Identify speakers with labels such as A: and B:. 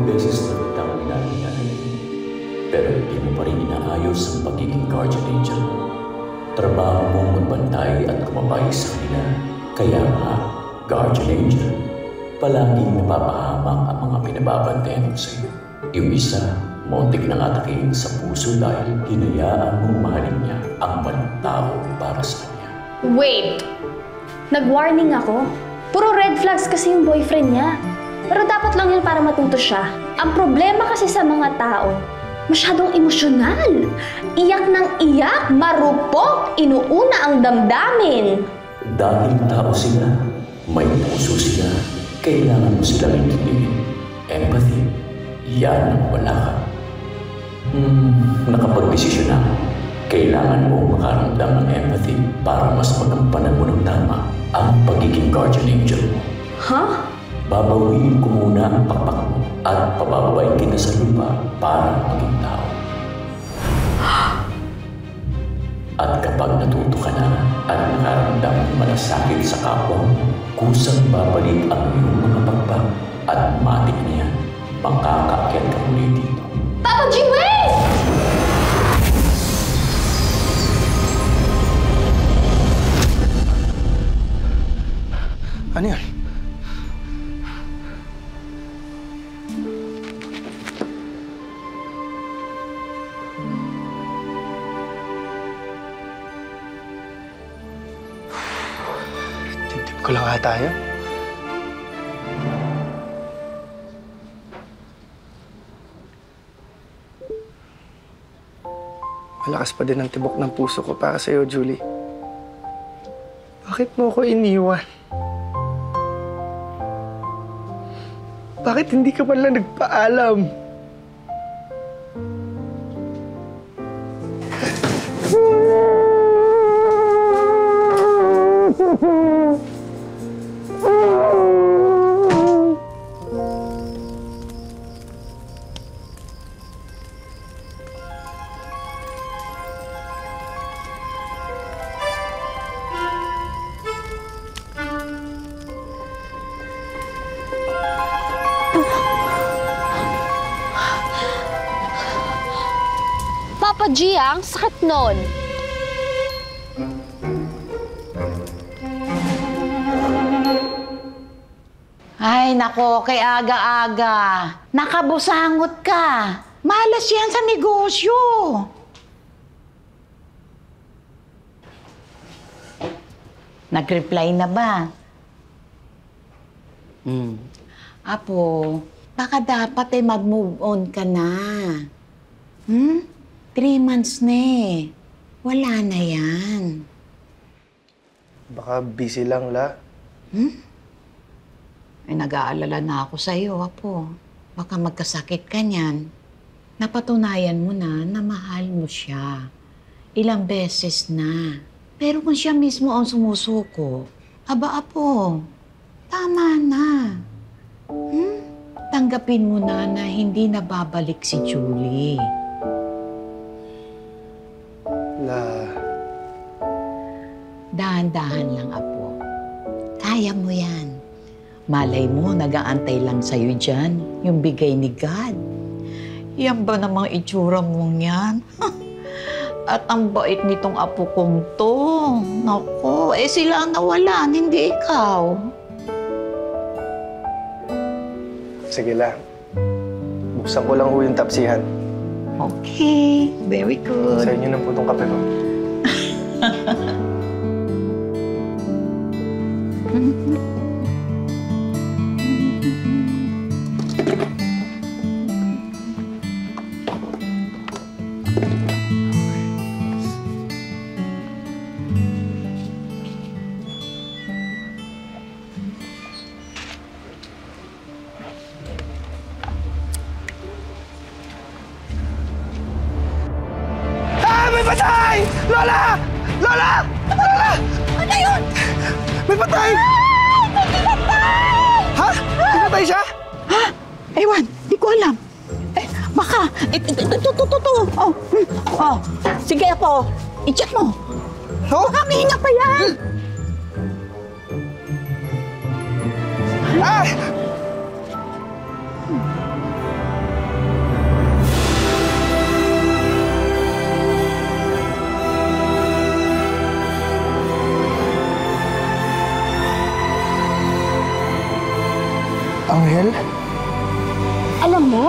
A: Ilang beses na kitang inalinanin, pero hindi mo pa rin inaayos ang pagiging guardian angel. Trabaho mong magbantay at kumabay sa kanila. Kaya nga, guardian angel, palaging napapahamak ang mga pinababantayan mo sa iyo. Yung isa, muntik nang atakihin sa puso dahil hinayaan mong mahalin niya ang maling tao para sa kanya.
B: Wait! Nag-warning ako. Puro red flags kasi yung boyfriend niya. Pero dapat lang yun para matuto siya. Ang problema kasi sa mga tao, masyadong emosyonal. Iyak ng iyak, marupok, inuuna ang damdamin.
A: Dahil tao sila, may puso sila, kailangan mo silang intindihin. Empathy, yan ang wala ka. Nakapag-desisyon na. Kailangan mo makaramdam ng empathy para mas magampanan mo ng tama ang pagiging guardian angel mo.
B: Huh?
A: Babawiin ko muna ang pakpak mo at pabababain kita sa lupa para maging tao. At kapag natuto ka na at nakaramdam ng malasakit sa kapwa mo, kusang babalik ang iyong mga pakpak at matik na yan, makakaakyat ka muli dito.
B: Papa G, wait!
C: Ano yan? Tintip ko lang ata yun. Malakas pa din ang tibok ng puso ko para sa'yo, Julie. Bakit mo ako iniwan? Bakit hindi ka man lang nagpaalam?
B: Papa G, ang sakit nun.
D: Ay, nako, kay aga-aga. Nakabusangot ka. Malas yan sa negosyo. Nag-reply na ba? Apo, baka dapat mag-move on ka na. 3 months na eh. Wala na yan.
C: Baka busy lang, La.
D: Ay, nag-aalala na ako sa'yo, Apo. Baka magkasakit ka niyan. Napatunayan mo na mahal mo siya. Ilang beses na. Pero kung siya mismo ang sumusuko, aba, Apo, tama na. Tanggapin mo na hindi na babalik si Julie.
C: La.
D: Dahan-dahan lang, Apo. Kaya mo yan. Malay mo, nag-aantay lang sa'yo dyan, yung bigay ni God. Yan ba namang itsura mong yan? At ang bait nitong apo kong to. Naku, sila ang nawalan, hindi ikaw.
C: Sige, La. Buksan ko lang ho yung tapsihan.
D: Okay, very good.
C: Sa inyo na po itong kape ko. May patay! Lola! Lola! Lola!
D: Ano yun?
C: May patay!
D: May pinatay!
C: Ha? Pinatay siya?
D: Ha? Ewan, di ko alam. Baka, ito. Oh, sige po, i-check mo.
C: No?
D: Baka may hinga pa yan.
C: Ah! Anghel?
B: Alam mo,